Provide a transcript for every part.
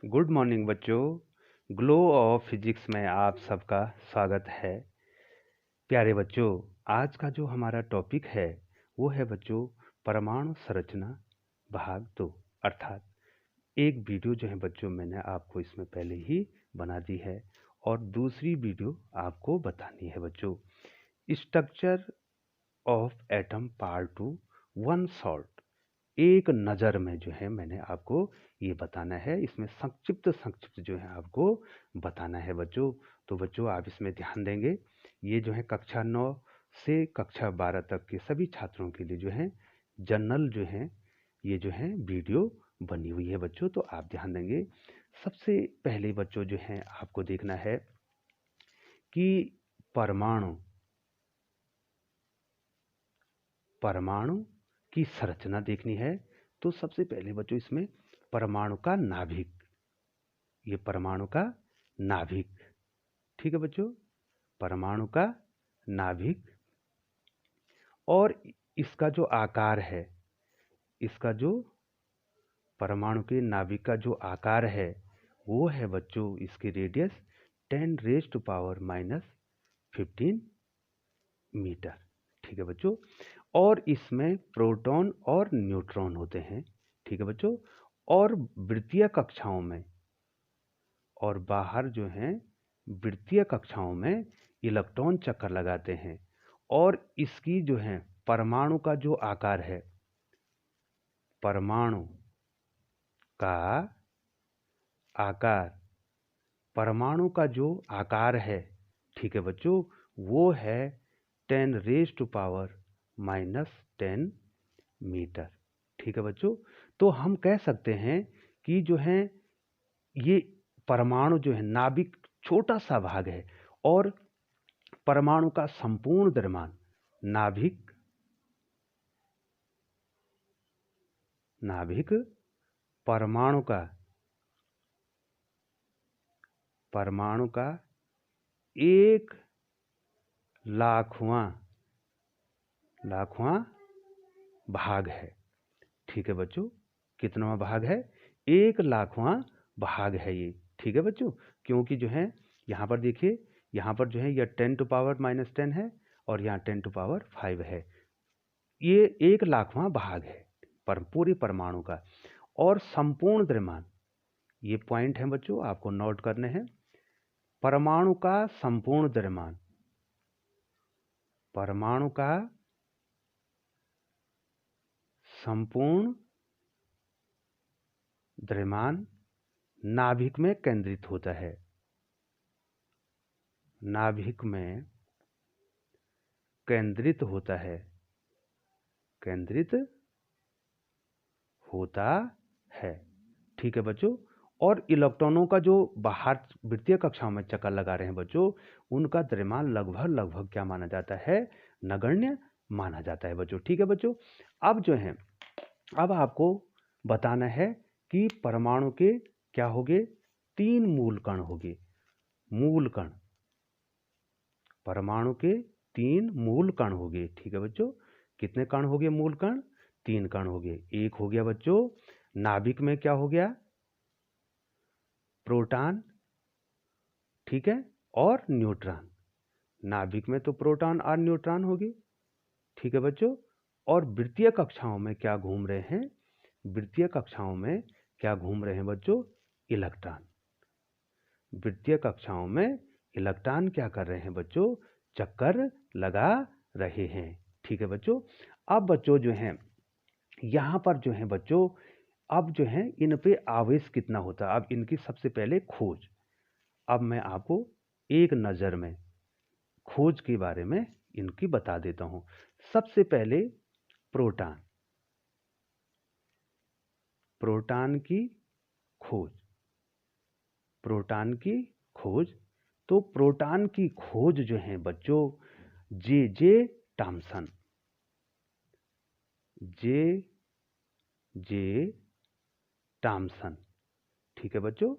Good morning बच्चों। Glow of physics में आप सबका स्वागत है। प्यारे बच्चों, आज का जो हमारा टॉपिक है वो है बच्चों परमाणु संरचना भाग 2। अर्थात एक वीडियो जो है बच्चों मैंने आपको इसमें पहले ही बना दी है और दूसरी वीडियो आपको बतानी है बच्चों। Structure of atom part 2 one shot, एक नज़र में जो है मैंने आपको ये बताना है। इसमें संक्षिप्त जो है आपको बताना है बच्चों। तो बच्चों आप इसमें ध्यान देंगे। ये जो है कक्षा 9 से कक्षा 12 तक के सभी छात्रों के लिए जो है जनरल जो है ये जो है वीडियो बनी हुई है बच्चों, तो आप ध्यान देंगे। सबसे पहले बच्चों जो है आपको देखना है कि परमाणु परमाणु की संरचना देखनी है। तो सबसे पहले बच्चों इसमें परमाणु का नाभिक, ये परमाणु का नाभिक, ठीक है बच्चों, परमाणु का नाभिक। और इसका जो आकार है, इसका जो परमाणु के नाभिक का जो आकार है वो है बच्चों इसकी रेडियस 10⁻⁻15 मीटर, ठीक है बच्चों। और इसमें प्रोटॉन और न्यूट्रॉन होते हैं, ठीक है बच्चों। और वृत्तीय कक्षाओं में और बाहर जो हैं वृत्तीय कक्षाओं में इलेक्ट्रॉन चक्कर लगाते हैं। और इसकी जो है परमाणु का जो आकार है, परमाणु का आकार, परमाणु का जो आकार है, ठीक है बच्चों, वो है 10⁻⁻10 मीटर, ठीक है बच्चों। तो हम कह सकते हैं कि जो है ये परमाणु जो है नाभिक छोटा सा भाग है और परमाणु का संपूर्ण द्रव्यमान नाभिक परमाणु का 1,00,000वां भाग है, ठीक है बच्चों। कितनावां भाग है? 1,00,000वां भाग है ये, ठीक है बच्चों। क्योंकि जो है यहाँ पर देखिए, यहाँ पर जो है यह 10⁻⁻10 है और यहाँ 10⁵ है। ये 1,00,000वां भाग है पूरे परमाणु का। और संपूर्ण द्रव्यमान, ये पॉइंट है बच्चों आपको नोट करने हैं। परमाणु का संपूर्ण द्रव्यमान, परमाणु का संपूर्ण द्रव्यमान नाभिक में केंद्रित होता है, नाभिक में केंद्रित होता है, केंद्रित होता है, ठीक है बच्चों। और इलेक्ट्रॉनों का जो बाहर वृत्तीय कक्षाओं में चक्कर लगा रहे हैं बच्चों, उनका द्रव्यमान लगभग क्या माना जाता है? नगण्य माना जाता है बच्चों, ठीक है बच्चों। अब जो है अब आपको बताना है कि परमाणु के क्या होंगे? 3 मूल कण होंगे। मूल कण, परमाणु के 3 मूल कण होंगे, ठीक है बच्चों। कितने कण हो गए? मूल कण 3 कण हो गए। एक हो गया बच्चों नाभिक में, क्या हो गया? प्रोटॉन, ठीक है, और न्यूट्रॉन। नाभिक में तो प्रोटॉन और न्यूट्रॉन होगी, ठीक है बच्चों। और वृत्तीय कक्षाओं में क्या घूम रहे हैं? वृत्तीय कक्षाओं में क्या घूम रहे हैं बच्चों? इलेक्ट्रॉन। वृत्तीय कक्षाओं में इलेक्ट्रॉन क्या कर रहे हैं बच्चों? चक्कर लगा रहे हैं, ठीक है बच्चों। अब बच्चों जो हैं यहाँ पर जो है बच्चों, अब जो है इन पे आवेश कितना होता है, अब इनकी सबसे पहले खोज। अब मैं आपको एक नज़र में खोज के बारे में इनकी बता देता हूँ। सबसे पहले प्रोटॉन, प्रोटॉन की खोज, प्रोटॉन की खोज। तो प्रोटॉन की खोज जो है बच्चों जे टॉमसन, जे टॉमसन, ठीक है बच्चों,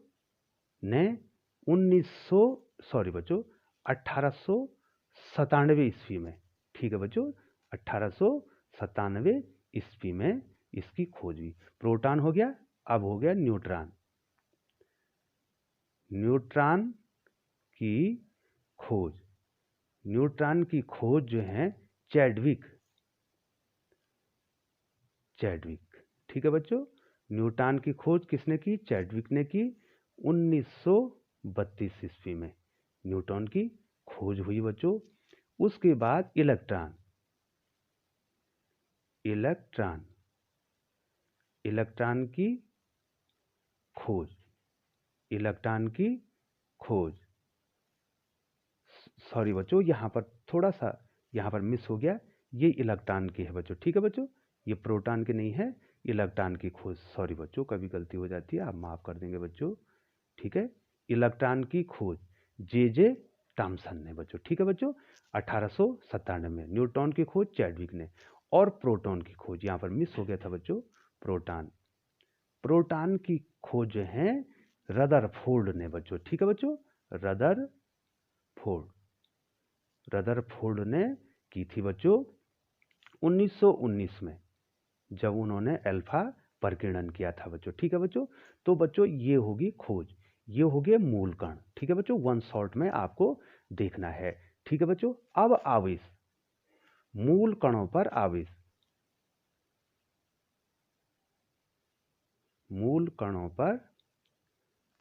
ने 1897 ईस्वी में, ठीक है बच्चों, 1897 ईस्वी में इसकी खोज हुई। प्रोटॉन हो गया, अब हो गया न्यूट्रॉन। न्यूट्रॉन की खोज, न्यूट्रॉन की खोज जो है चैडविक, ठीक है बच्चों। न्यूट्रॉन की खोज किसने की? चैडविक ने की 1932 ईस्वी में न्यूट्रॉन की खोज हुई बच्चों। उसके बाद इलेक्ट्रॉन, इलेक्ट्रॉन की खोज, इलेक्ट्रॉन की खोज, सॉरी बच्चों यहाँ पर थोड़ा सा यहाँ पर मिस हो गया, ये इलेक्ट्रॉन की है बच्चों, ठीक है बच्चों, ये प्रोटॉन की नहीं है, इलेक्ट्रॉन की खोज, सॉरी बच्चों कभी गलती हो जाती है, आप माफ कर देंगे बच्चों, ठीक है। इलेक्ट्रॉन की खोज जे टॉमसन ने बच्चों, ठीक है बच्चों, 1897 में। न्यूट्रॉन की खोज चैडविक ने, और प्रोटॉन की खोज यहाँ पर मिस हो गया था बच्चों, प्रोटॉन की खोज जो है रदरफोर्ड ने बच्चों, ठीक है बच्चों, रदरफोर्ड ने की थी बच्चों 1919 में, जब उन्होंने अल्फा प्रकीर्णन किया था बच्चों, ठीक है बच्चों। तो बच्चों ये होगी खोज, ये हो गए मूल कण, ठीक है बच्चों, वन शॉट में आपको देखना है, ठीक है बच्चों। अब आवेश, मूल कणों पर आवेश, मूल कणों पर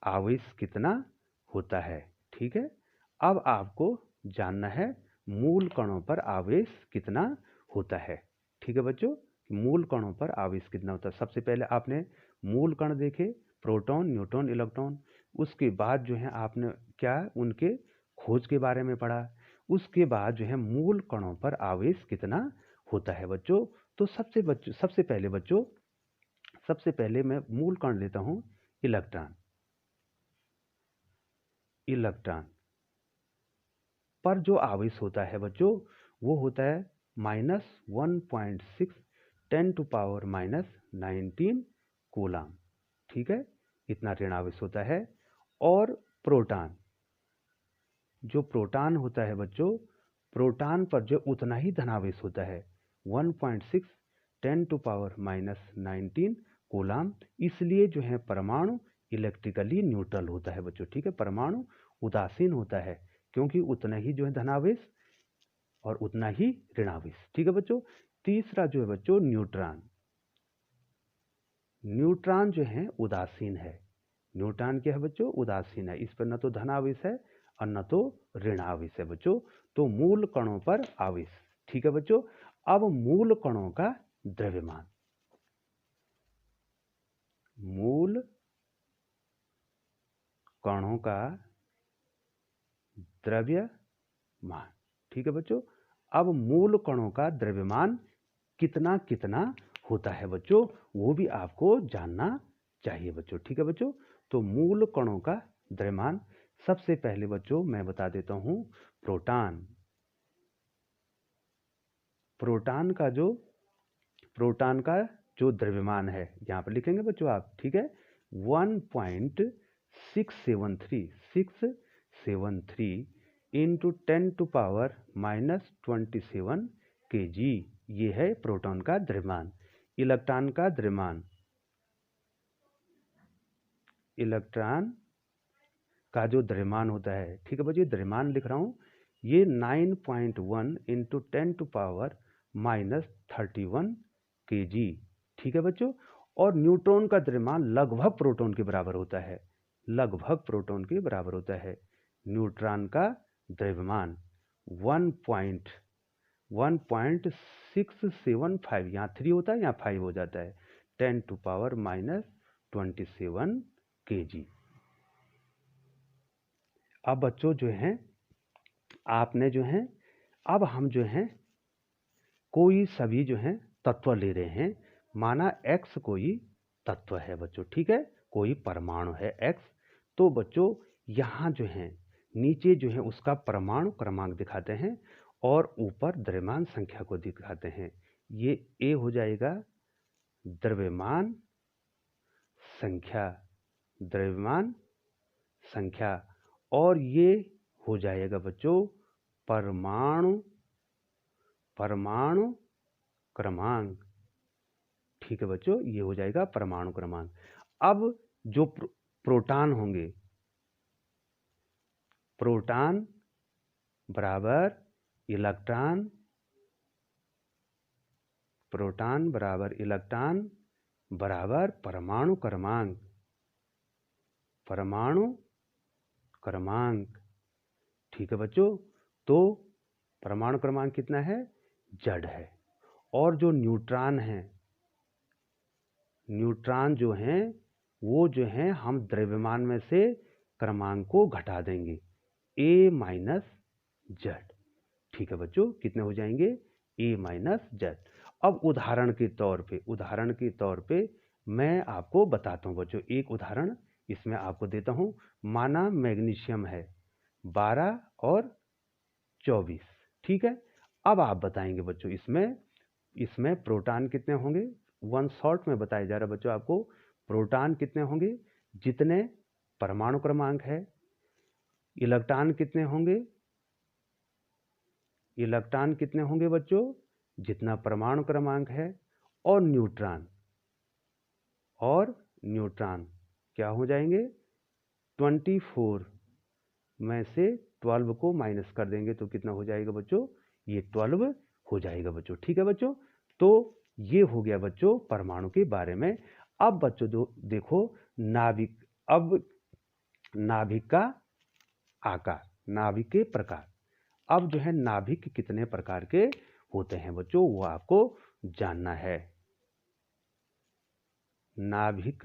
आवेश कितना होता है, ठीक है। अब आपको जानना है मूल कणों पर आवेश कितना होता है, ठीक है बच्चों, मूल कणों पर आवेश कितना होता है। सबसे पहले आपने मूल कण देखे, प्रोटॉन, न्यूट्रॉन, इलेक्ट्रॉन। उसके बाद जो है आपने क्या, उनके खोज के बारे में पढ़ा। उसके बाद जो है मूल कणों पर आवेश कितना होता है बच्चों। तो सबसे पहले मैं मूल कण लेता हूं इलेक्ट्रॉन, इलेक्ट्रॉन पर जो आवेश होता है बच्चों वो होता है -1.6 10⁻⁻19 कूलम, ठीक है, इतना ऋण आवेश होता है। और प्रोटॉन, जो प्रोटॉन होता है बच्चों, प्रोटॉन पर जो उतना ही धनावेश होता है 1.6 10⁻⁻19 कूलम। इसलिए जो है परमाणु इलेक्ट्रिकली न्यूट्रल होता है बच्चों, ठीक है, परमाणु उदासीन होता है, क्योंकि उतना ही जो है धनावेश और उतना ही ऋणावेश, ठीक है बच्चों। तीसरा जो है बच्चों न्यूट्रॉन, न्यूट्रॉन जो है उदासीन है, न्यूट्रॉन क्या है बच्चों, उदासीन है, इस पर न तो धनावेश है और न तो ऋणावेश है बच्चों। तो मूल कणों पर आवेश, ठीक है बच्चों। अब मूल कणों का द्रव्यमान, मूल कणों का द्रव्यमान, ठीक है बच्चों। अब मूल कणों का द्रव्यमान कितना कितना होता है बच्चों, वो भी आपको जानना चाहिए बच्चों, ठीक है बच्चों। तो मूल कणों का द्रव्यमान, सबसे पहले बच्चों मैं बता देता हूं प्रोटॉन, प्रोटॉन का जो द्रव्यमान है यहाँ पर लिखेंगे बच्चों आप, ठीक है, 1.673 इंटू 10⁻⁻27 kg, ये है प्रोटॉन का द्रव्यमान। इलेक्ट्रॉन का द्रव्यमान, इलेक्ट्रॉन का जो द्रव्यमान होता है, ठीक है बच्चों, द्रव्यमान लिख रहा हूँ, ये 9.1 इंटू 10⁻31 kg, ठीक है बच्चों। और न्यूट्रॉन का द्रव्यमान लगभग प्रोटॉन के बराबर होता है, लगभग प्रोटॉन के बराबर होता है। न्यूट्रॉन का द्रव्यमान 1.675, यहाँ 3 होता है, यहाँ 5 हो जाता है, 10⁻⁻27 kg। अब बच्चों जो हैं, आपने जो है, अब हम जो हैं कोई सभी जो हैं तत्व ले रहे हैं, माना x कोई तत्व है बच्चों, ठीक है, कोई परमाणु है x। तो बच्चों यहाँ जो है नीचे जो है उसका परमाणु क्रमांक दिखाते हैं और ऊपर द्रव्यमान संख्या को दिखाते हैं। ये A हो जाएगा द्रव्यमान संख्या, द्रव्यमान संख्या, और ये हो जाएगा बच्चों परमाणु क्रमांक, ठीक है बच्चों, ये हो जाएगा परमाणु क्रमांक। अब जो प्रोटॉन होंगे, प्रोटॉन बराबर इलेक्ट्रॉन, प्रोटॉन बराबर इलेक्ट्रॉन बराबर परमाणु क्रमांक, परमाणु क्रमांक। ठीक है बच्चों, तो परमाणु क्रमांक कितना है? Z है। और जो न्यूट्रॉन हैं, न्यूट्रॉन जो हैं वो जो हैं हम द्रव्यमान में से क्रमांक को घटा देंगे, A माइनस Z। ठीक है बच्चों, कितने हो जाएंगे? A minus Z। अब उदाहरण के तौर पे मैं आपको बताता हूँ बच्चों, एक उदाहरण इसमें आपको देता हूँ। माना मैग्नीशियम है 12 और 24। ठीक है, अब आप बताएंगे बच्चों इसमें प्रोटॉन कितने होंगे? वन शॉट में बताया जा रहा है बच्चों आपको, प्रोटॉन कितने होंगे जितने परमाणु क्रमांक है, इलेक्ट्रॉन कितने होंगे, इलेक्ट्रॉन कितने होंगे बच्चों जितना परमाणु क्रमांक है, और न्यूट्रॉन क्या हो जाएंगे? 24 में से 12 को माइनस कर देंगे तो कितना हो जाएगा बच्चों? ये 12 हो जाएगा बच्चों। ठीक है बच्चों, तो ये हो गया बच्चों परमाणु के बारे में। अब बच्चों देखो नाभिक, अब नाभिक का आकार, नाभिक के प्रकार। अब जो है नाभिक कितने प्रकार के होते हैं बच्चों वो आपको जानना है। नाभिक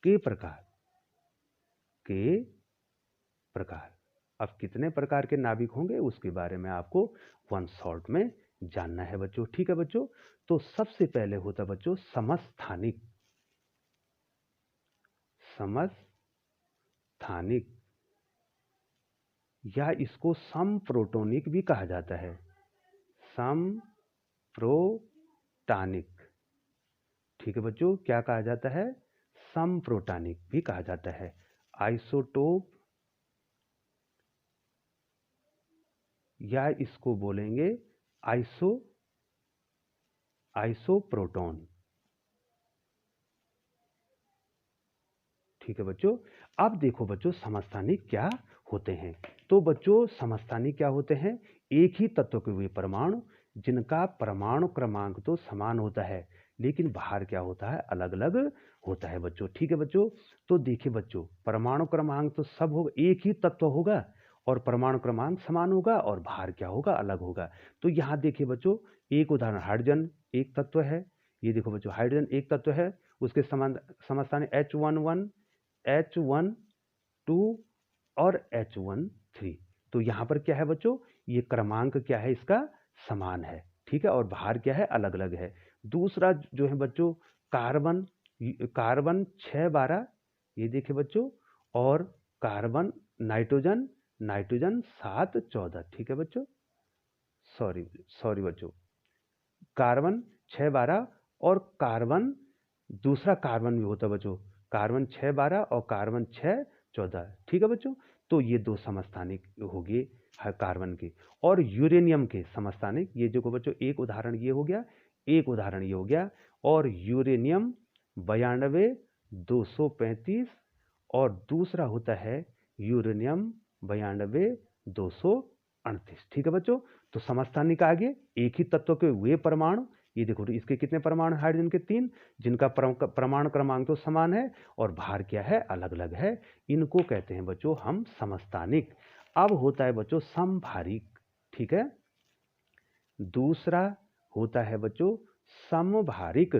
के प्रकार, अब कितने प्रकार के नाभिक होंगे उसके बारे में आपको वन शॉट में जानना है बच्चों। ठीक है बच्चों, तो सबसे पहले होता है बच्चों समस्थानिक, या इसको समप्रोटोनिक भी कहा जाता है, समप्रोटॉनिक। ठीक है बच्चों, क्या कहा जाता है? समप्रोटॉनिक भी कहा जाता है। आइसोटोप, या इसको बोलेंगे आइसोप्रोटॉन। ठीक है बच्चों, अब देखो बच्चों समस्थानिक क्या होते हैं। तो बच्चों समस्थानिक क्या होते हैं? एक ही तत्व के हुए परमाणु जिनका परमाणु क्रमांक तो समान होता है लेकिन बाहर क्या होता है? अलग अलग होता है बच्चों। ठीक है बच्चों, तो देखिए बच्चों परमाणु क्रमांक तो सब होगा, एक ही तत्व होगा और परमाणु क्रमांक समान होगा और बाहर क्या होगा? अलग होगा। तो यहाँ देखिए बच्चों एक उदाहरण, हाइड्रोजन एक तत्व है। ये देखो बच्चों हाइड्रोजन एक तत्व है, उसके समस्थानिक H11, H12 और H13। तो यहाँ पर क्या है बच्चों? ये क्रमांक क्या है इसका? समान है। ठीक है, और बाहर क्या है? अलग अलग है। दूसरा जो है बच्चों कार्बन, 612, ये देखिए बच्चों, और कार्बन नाइट्रोजन 714। ठीक है बच्चों, सॉरी बच्चों, कार्बन 612 और कार्बन, दूसरा कार्बन भी होता है बच्चों, कार्बन 612 और कार्बन 614। ठीक है बच्चों, तो ये दो समस्थानिक हो गए कार्बन के। और यूरेनियम के समस्थानिक, ये जो बच्चों एक उदाहरण ये हो गया, और यूरेनियम 92 235, और दूसरा होता है यूरेनियम 92 238। ठीक है बच्चों, तो समस्थानिक आगे एक ही तत्व के वे परमाणु, ये देखो इसके कितने परमाणु? हाइड्रोजन के 3, जिनका परमाणु क्रमांक तो समान है और बाहर क्या है? अलग अलग है। इनको कहते हैं बच्चों हम समस्थानिक। अब होता है बच्चों समभारिक। ठीक है, दूसरा होता है बच्चों समभारिक,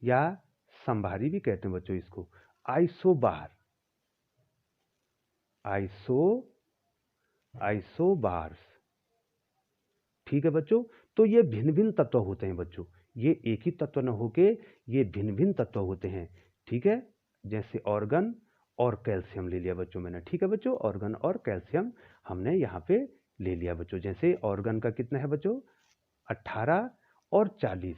या संभारी भी कहते हैं बच्चों इसको। आइसोबार्स। ठीक है बच्चों, तो ये भिन्न भिन्न तत्व होते हैं बच्चों, ये एक ही तत्व न होके ये भिन्न भिन्न तत्व होते हैं। ठीक है, जैसे ऑर्गन और कैल्शियम ले लिया बच्चों मैंने। ठीक है बच्चों, ऑर्गन और कैल्शियम हमने यहाँ पे ले लिया बच्चों। जैसे ऑर्गन का कितना है बच्चों? 18 और 40,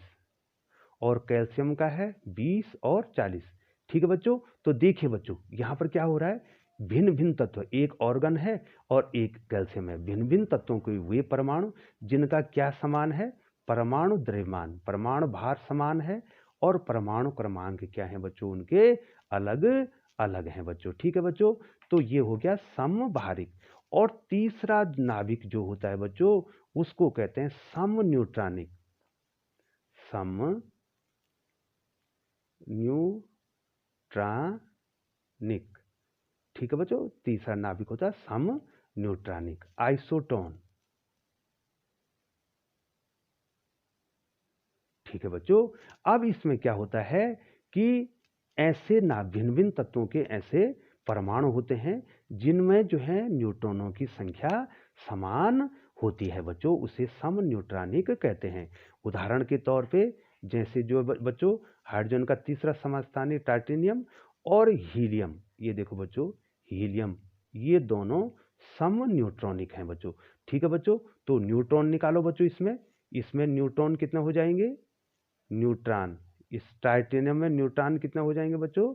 और कैल्शियम का है 20 और 40। ठीक है बच्चों, तो देखिए बच्चों यहाँ पर क्या हो रहा है? भिन्न भिन्न तत्व, एक ऑर्गन है और एक कैल्शियम है, भिन्न भिन्न तत्वों के वे परमाणु जिनका क्या समान है? परमाणु द्रव्यमान, परमाणु भार समान है और परमाणु क्रमांक क्या है बच्चों, उनके अलग अलग हैं बच्चों। ठीक है बच्चों, तो ये हो गया समभारिक। और तीसरा नाभिक जो होता है बच्चों, उसको कहते हैं समन्यूट्रॉनिक। समन्यूट्रॉनिक। ठीक है बच्चों, तीसरा नाभिक होता है समन्यूट्रॉनिक। आइसोटोन। ठीक है बच्चों, अब इसमें क्या होता है कि ऐसे भिन्न भिन्न तत्वों के ऐसे परमाणु होते हैं जिनमें जो है न्यूट्रॉनों की संख्या समान होती है बच्चों, उसे समन्यूट्रॉनिक कहते हैं। उदाहरण के तौर पे जैसे जो बच्चों हाइड्रोजन का तीसरा समस्थानिक टाइटेनियम और हीलियम, ये देखो बच्चों हीलियम, ये दोनों समन्यूट्रॉनिक हैं बच्चों। ठीक है बच्चों, तो न्यूट्रॉन निकालो बच्चों, इसमें न्यूट्रॉन कितने हो जाएंगे, न्यूट्रॉन, इस टाइटेनियम में न्यूट्रॉन कितने हो जाएंगे बच्चों,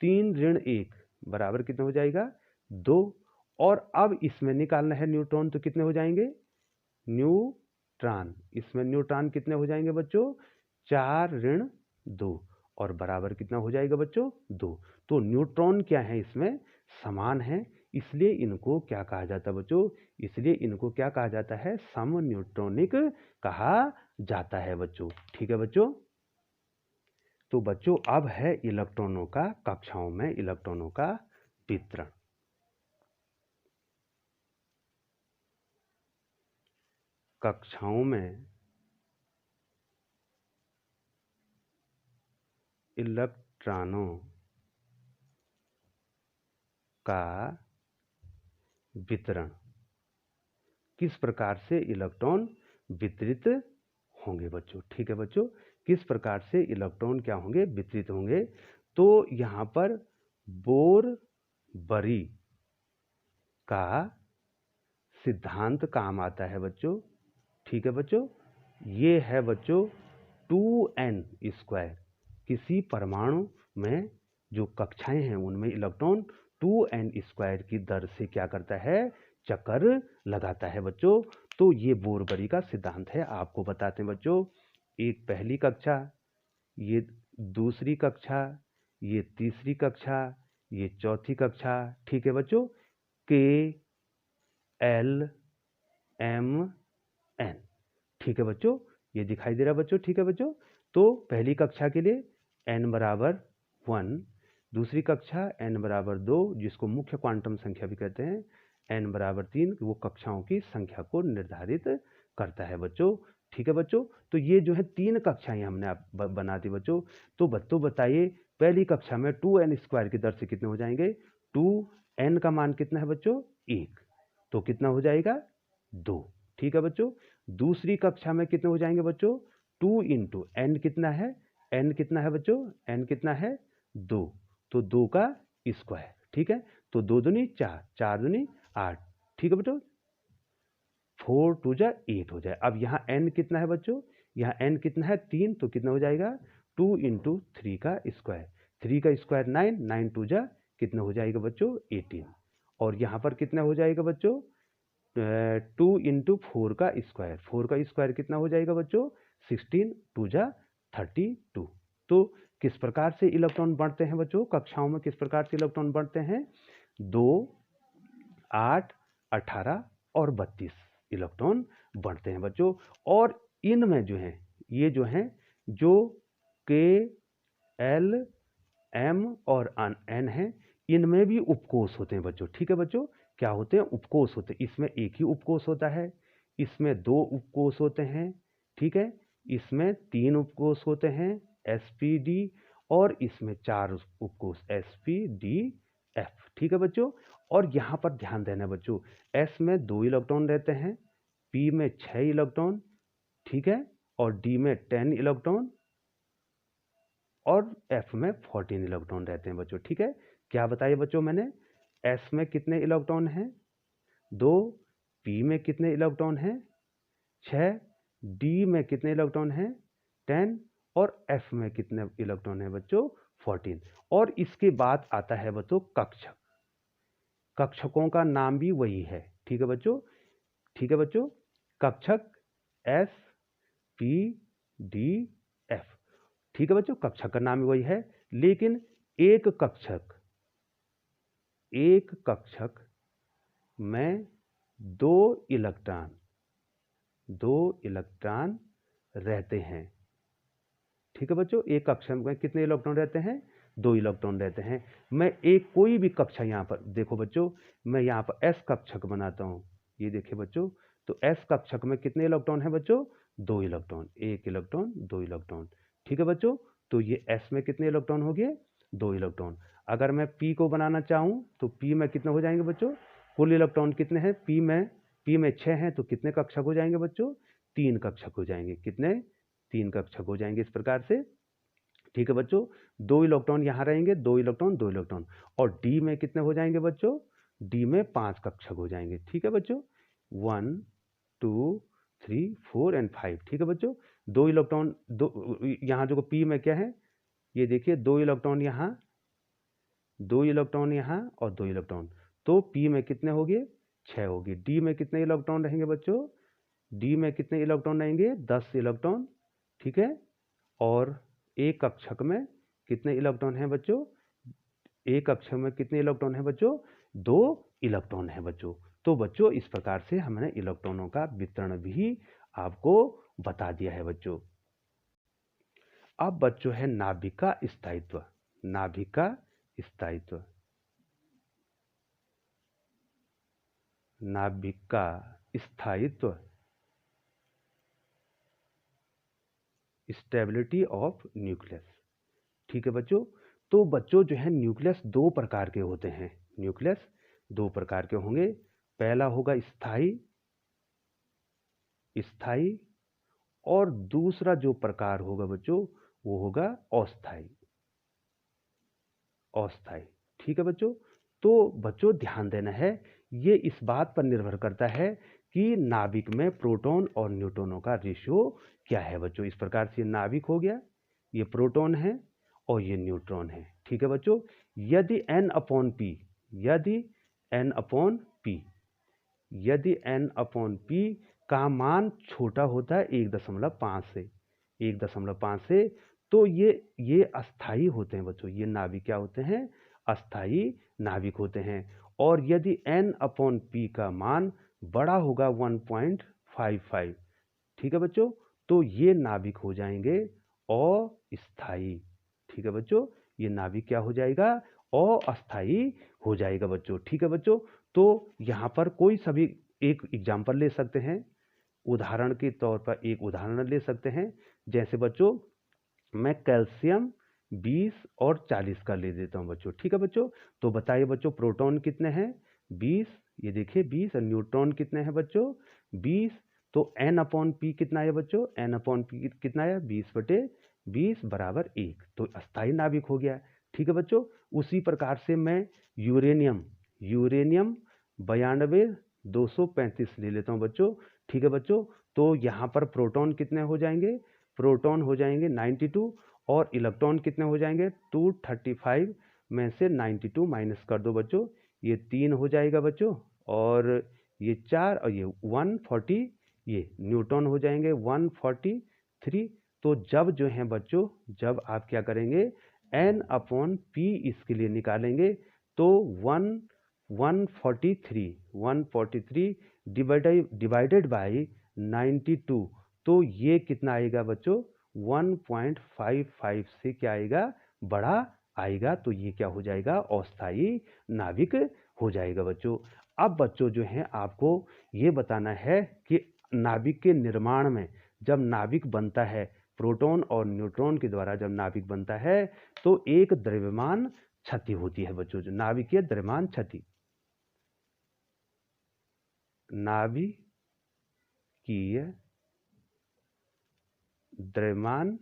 3 ऋण 1 बराबर कितना हो जाएगा, 2। और अब इसमें निकालना है न्यूट्रॉन, तो कितने हो जाएंगे, न्यूट्रॉन, इसमें न्यूट्रॉन कितने हो जाएंगे बच्चों, 4 ऋण 2 और बराबर कितना हो जाएगा बच्चों, 2। तो न्यूट्रॉन क्या है, इसमें समान है, इसलिए इनको क्या कहा जाता है बच्चों, इसलिए इनको क्या कहा जाता है, समन्यूट्रॉनिक कहा जाता है बच्चों। ठीक है बच्चों, तो बच्चों अब है इलेक्ट्रॉनों का, कक्षाओं में इलेक्ट्रॉनों का वितरण। कक्षाओं में इलेक्ट्रॉनों का वितरण, किस प्रकार से इलेक्ट्रॉन वितरित होंगे बच्चों। ठीक है बच्चों, किस प्रकार से इलेक्ट्रॉन क्या होंगे, वितरित होंगे। तो यहाँ पर बोर-बरी का सिद्धांत काम आता है बच्चों। ठीक है बच्चों, ये है बच्चों 2n²। किसी परमाणु में जो कक्षाएं हैं उनमें इलेक्ट्रॉन 2n² की दर से क्या करता है, चक्कर लगाता है बच्चों। तो ये बोर-बरी का सिद्धांत है, आपको बताते हैं बच्चों। एक पहली कक्षा, ये दूसरी कक्षा, ये तीसरी कक्षा, ये चौथी कक्षा। ठीक है बच्चों, KLMN। ठीक है बच्चों, ये दिखाई दे रहा है बच्चों। ठीक है बच्चों, तो पहली कक्षा के लिए n बराबर 1, दूसरी कक्षा n बराबर 2, जिसको मुख्य क्वांटम संख्या भी कहते हैं, n बराबर 3, वो कक्षाओं की संख्या को निर्धारित करता है बच्चों। ठीक है बच्चों, तो ये जो है 3 कक्षाएं हमने आप बना दी बच्चों। तो बताइए पहली कक्षा में 2n² की दर से कितने हो जाएंगे, 2n का मान कितना है बच्चों, 1, तो कितना हो जाएगा, 2। ठीक है बच्चों, दूसरी कक्षा में कितने हो जाएंगे बच्चों, 2 इंटू n कितना है, n कितना है बच्चों, n कितना है, 2, तो 2 का स्क्वायर। ठीक है, तो 2 दूनी 4, 4 दूनी 8। ठीक है बच्चों, 4 2 जा 8 हो जाए। अब यहाँ n कितना है बच्चों, यहाँ n कितना है, 3, तो कितना हो जाएगा, 2 इंटू 3 का स्क्वायर, 3 का स्क्वायर 9, 9 2 जा कितना हो जाएगा बच्चों, 18। और यहाँ पर कितना हो जाएगा बच्चों, 2 इंटू 4 का स्क्वायर, 4 का स्क्वायर कितना हो जाएगा बच्चों, 16, 2 जा 32। तो किस प्रकार से इलेक्ट्रॉन बढ़ते हैं बच्चों, कक्षाओं में किस प्रकार से इलेक्ट्रॉन बढ़ते हैं, 2, 8, 18 और 32 इलेक्ट्रॉन बढ़ते हैं बच्चों। और इनमें जो है, ये जो है, जो KLM और n है, इनमें भी उपकोष होते हैं बच्चों। ठीक है बच्चों, क्या होते हैं, उपकोष होते हैं। इसमें एक ही उपकोष होता है, इसमें 2 उपकोष होते हैं। ठीक है, इसमें 3 उपकोष होते हैं SPD, और इसमें 4 उपकोष SPDF। ठीक है बच्चों, और यहाँ पर ध्यान देना बच्चों, S में 2 इलेक्ट्रॉन रहते हैं, P में 6 इलेक्ट्रॉन, ठीक है, और D में 10 इलेक्ट्रॉन, और F में 14 इलेक्ट्रॉन रहते हैं बच्चों। ठीक है, क्या बताया बच्चों मैंने, S में कितने इलेक्ट्रॉन हैं, 2, P में कितने इलेक्ट्रॉन हैं, 6, D में कितने इलेक्ट्रॉन हैं, 10, और F में कितने इलेक्ट्रॉन हैं बच्चों, 14। और इसके बाद आता है बच्चों कक्षक। कक्षकों का नाम भी वही है। ठीक है बच्चों, ठीक है बच्चों, कक्षक SPDF। ठीक है बच्चों, कक्षक का नाम भी वही है, लेकिन एक कक्षक में दो इलेक्ट्रॉन रहते हैं। ठीक है बच्चों, एक कक्षक में कितने इलेक्ट्रॉन रहते हैं? 2 इलेक्ट्रॉन रहते हैं। मैं कोई भी कक्षा यहाँ पर देखो बच्चों, मैं यहाँ पर एस कक्षक बनाता हूँ। ये देखिए बच्चों, तो एस कक्षक में कितने इलेक्ट्रॉन है बच्चों? 2 इलेक्ट्रॉन, 1 इलेक्ट्रॉन, 2 इलेक्ट्रॉन। ठीक है बच्चों, तो ये एस में कितने इलेक्ट्रॉन हो गए? 2 इलेक्ट्रॉन। अगर मैं पी को बनाना चाहूँ तो पी में कितने हो जाएंगे बच्चों? कुल इलेक्ट्रॉन कितने हैं पी में 6 हैं, तो कितने कक्षक हो जाएंगे बच्चों? 3 कक्षक हो जाएंगे। कितने? 3 कक्षक हो जाएंगे इस प्रकार से। ठीक है बच्चों, 2 इलेक्ट्रॉन यहाँ रहेंगे, 2 इलेक्ट्रॉन, 2 इलेक्ट्रॉन। और डी में कितने हो जाएंगे बच्चों? डी में 5 कक्षक हो जाएंगे। ठीक है बच्चों, 1 2 3 4 एंड 5। ठीक है बच्चों, 2 इलेक्ट्रॉन, दो यहाँ जो पी में क्या है, ये देखिए 2 इलेक्ट्रॉन यहाँ, 2 इलेक्ट्रॉन यहाँ और 2 इलेक्ट्रॉन, तो पी में कितने हो गए? 6 हो गए। डी में कितने इलेक्ट्रॉन रहेंगे बच्चों? डी में कितने इलेक्ट्रॉन रहेंगे? 10 इलेक्ट्रॉन। ठीक है, और एक कक्षक में कितने इलेक्ट्रॉन हैं बच्चों? एक कक्षक में कितने इलेक्ट्रॉन हैं बच्चों? 2 इलेक्ट्रॉन हैं बच्चों। तो बच्चों इस प्रकार से हमने इलेक्ट्रॉनों का वितरण भी आपको बता दिया है बच्चों। अब बच्चों है नाभिक का स्थायित्व। नाभिक का स्थायित्व, नाभिक का स्थायित्व, स्टेबिलिटी ऑफ न्यूक्लियस। ठीक है बच्चों, तो बच्चों जो है न्यूक्लियस 2 प्रकार के होते हैं। न्यूक्लियस 2 प्रकार के होंगे। पहला होगा स्थायी, और दूसरा जो प्रकार होगा बच्चों वो होगा अस्थायी। ठीक है बच्चों, तो बच्चों ध्यान देना है, ये इस बात पर निर्भर करता है कि नाभिक में प्रोटॉन और न्यूट्रॉनों का रेशियो क्या है बच्चों। इस प्रकार से नाभिक हो गया, ये प्रोटॉन है और ये न्यूट्रॉन है। ठीक है बच्चों, यदि n अपॉन p का मान छोटा होता है 1.5 से, 1.5 से, तो ये अस्थाई होते हैं बच्चों। ये नाभिक क्या होते हैं? अस्थाई नाभिक होते हैं। और यदि n अपॉन p का मान बड़ा होगा 1.55, ठीक है बच्चों, तो ये नाभिक हो जाएंगे अस्थाई। ठीक है बच्चों, ये नाभिक क्या हो जाएगा? अस्थाई हो जाएगा बच्चों। ठीक है बच्चों, तो यहाँ पर कोई सभी एक एग्जाम्पल ले सकते हैं, उदाहरण के तौर पर एक उदाहरण ले सकते हैं। जैसे बच्चों मैं कैल्शियम 20 और 40 का ले देता हूँ बच्चों। ठीक है बच्चों, तो बताइए बच्चों प्रोटॉन कितने हैं? 20, ये देखिए 20, और न्यूट्रॉन कितने हैं बच्चों? 20। तो n अपॉन पी कितना है बच्चों? n अपॉन पी कितना है? 20/20 बराबर 1, तो अस्थाई नाभिक हो गया। ठीक है बच्चों, उसी प्रकार से मैं यूरेनियम 92 235 ले लेता हूँ बच्चों। ठीक है बच्चों, तो यहाँ पर प्रोटॉन कितने हो जाएंगे? प्रोटॉन हो जाएंगे 92, और इलेक्ट्रॉन कितने हो जाएंगे? 235 में से 92 माइनस कर दो बच्चों, ये 3 हो जाएगा बच्चों, और ये 4 और ये 140, ये न्यूट्रॉन हो जाएंगे 143। तो जब जो है बच्चों, जब आप क्या करेंगे, n अपॉन पी इसके लिए निकालेंगे, तो 143 डिवाइडेड बाई 92, तो ये कितना आएगा बच्चों? 1.55 से क्या आएगा? बड़ा आएगा। तो ये क्या हो जाएगा? अस्थाई नाभिक हो जाएगा बच्चों। अब बच्चों जो है आपको ये बताना है कि नाभिक के निर्माण में, जब नाभिक बनता है प्रोटॉन और न्यूट्रॉन के द्वारा, जब नाभिक बनता है तो एक द्रव्यमान क्षति होती है बच्चों। जो नाभिकीय द्रव्यमान क्षति, नाभिकीय द्रव्यमान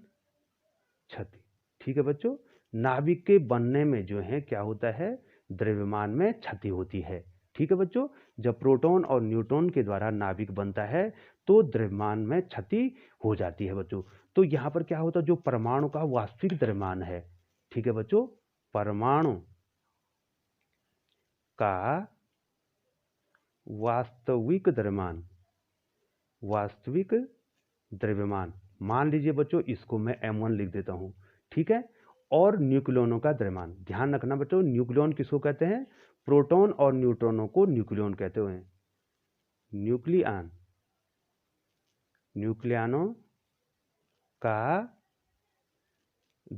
क्षति। ठीक है बच्चों, नाभिक के बनने में जो है क्या होता है? द्रव्यमान में क्षति होती है। ठीक है बच्चों, जब प्रोटॉन और न्यूट्रॉन के द्वारा नाभिक बनता है तो द्रव्यमान में क्षति हो जाती है बच्चों। तो यहाँ पर क्या होता है? जो परमाणु का वास्तविक द्रव्यमान है, ठीक है बच्चों, परमाणु का वास्तविक द्रव्यमान मान लीजिए बच्चों इसको मैं M1 लिख देता हूँ, ठीक है। और न्यूक्लियनों का द्रव्यमान, ध्यान रखना बच्चों, न्यूक्लियन किसको कहते हैं? प्रोटॉन और न्यूट्रॉनों को न्यूक्लियन कहते हैं। न्यूक्लियन, न्यूक्लियनों का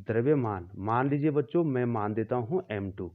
द्रव्यमान, मान लीजिए बच्चों मैं मान देता हूं M2,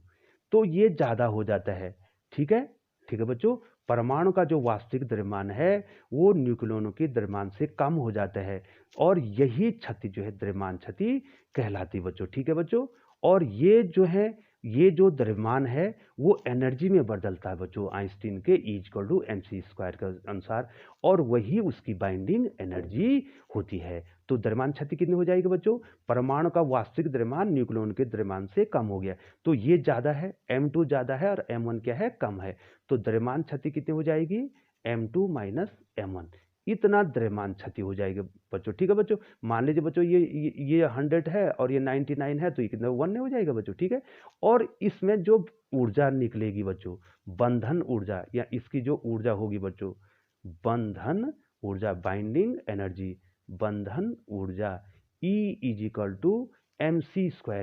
तो ये ज्यादा हो जाता है, ठीक है। ठीक है बच्चों, परमाणु का जो वास्तविक द्रव्यमान है वो न्यूक्लियनों के द्रव्यमान से कम हो जाता है, और यही क्षति जो है द्रव्यमान क्षति कहलाती बच्चों, ठीक है बच्चों। और ये जो है, ये जो द्रव्यमान है वो एनर्जी में बदलता है बच्चों, आइंस्टीन के E=mc² के अनुसार, और वही उसकी बाइंडिंग एनर्जी होती है। तो द्रव्यमान क्षति कितनी हो जाएगी बच्चों? परमाणु का वास्तविक द्रव्यमान न्यूक्लियन के द्रव्यमान से कम हो गया, तो ये ज्यादा है, M2 ज्यादा है और M1 क्या है? कम है। तो द्रव्यमान क्षति कितनी हो जाएगी? M2 - M1, इतना द्रव्यमान क्षति हो जाएगी बच्चों, ठीक है बच्चों। मान लीजिए बच्चों ये 100 है और ये 99 है, तो ये कितना 1 हो जाएगा बच्चों, ठीक है। और इसमें जो ऊर्जा निकलेगी बच्चों, बंधन ऊर्जा, या इसकी जो ऊर्जा होगी बच्चों, बंधन ऊर्जा, बाइंडिंग एनर्जी, बंधन ऊर्जा E=mc²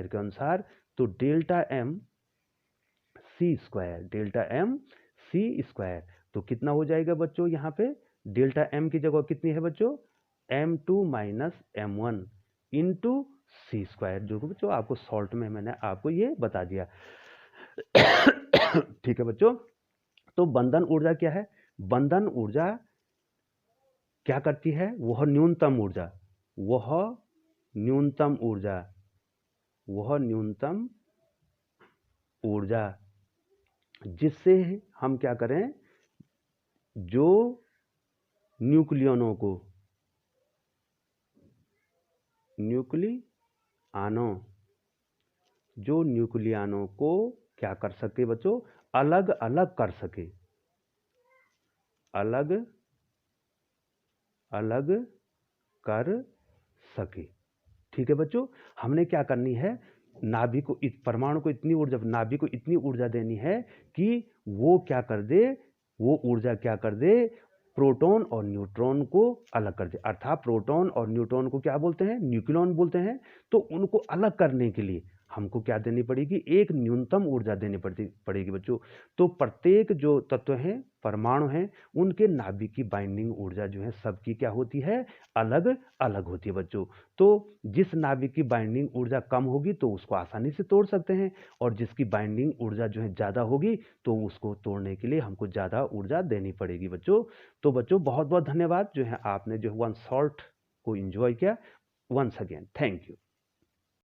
के अनुसार, तो डेल्टा M c², तो कितना हो जाएगा बच्चों? यहाँ पे डेल्टा M की जगह कितनी है बच्चों? M2 - M1 इंटू c², जो कि बच्चों आपको सॉल्ट में मैंने आपको ये बता दिया। ठीक है बच्चों, तो बंधन ऊर्जा क्या है? बंधन ऊर्जा क्या करती है? वह न्यूनतम ऊर्जा, वह न्यूनतम ऊर्जा, वह न्यूनतम ऊर्जा जिससे हम क्या करें, जो न्यूक्लियनों को, न्यूक्लियानों, जो न्यूक्लियानों को क्या कर सके बच्चों? अलग अलग कर सके, अलग अलग कर सके, ठीक है बच्चों। हमने क्या करनी है, नाभिक को, परमाणु को इतनी ऊर्जा, नाभिक को इतनी ऊर्जा देनी है कि वो क्या कर दे, वो ऊर्जा क्या कर दे, प्रोटॉन और न्यूट्रॉन को अलग कर दे। अर्थात प्रोटॉन और न्यूट्रॉन को क्या बोलते हैं? न्यूक्लियन बोलते हैं। तो उनको अलग करने के लिए हमको क्या देनी पड़ेगी? एक न्यूनतम ऊर्जा देनी पड़ेगी बच्चों। तो प्रत्येक जो तत्व हैं, परमाणु हैं, उनके नाभिक की बाइंडिंग ऊर्जा जो है सबकी क्या होती है? अलग अलग होती है बच्चों। तो जिस नाभिक की बाइंडिंग ऊर्जा कम होगी तो उसको आसानी से तोड़ सकते हैं, और जिसकी बाइंडिंग ऊर्जा जो है ज़्यादा होगी तो उसको तोड़ने के लिए हमको ज़्यादा ऊर्जा देनी पड़ेगी बच्चों। तो बच्चों बहुत बहुत धन्यवाद, जो है आपने जो वन सॉल्ट को एंजॉय किया। Once again thank you.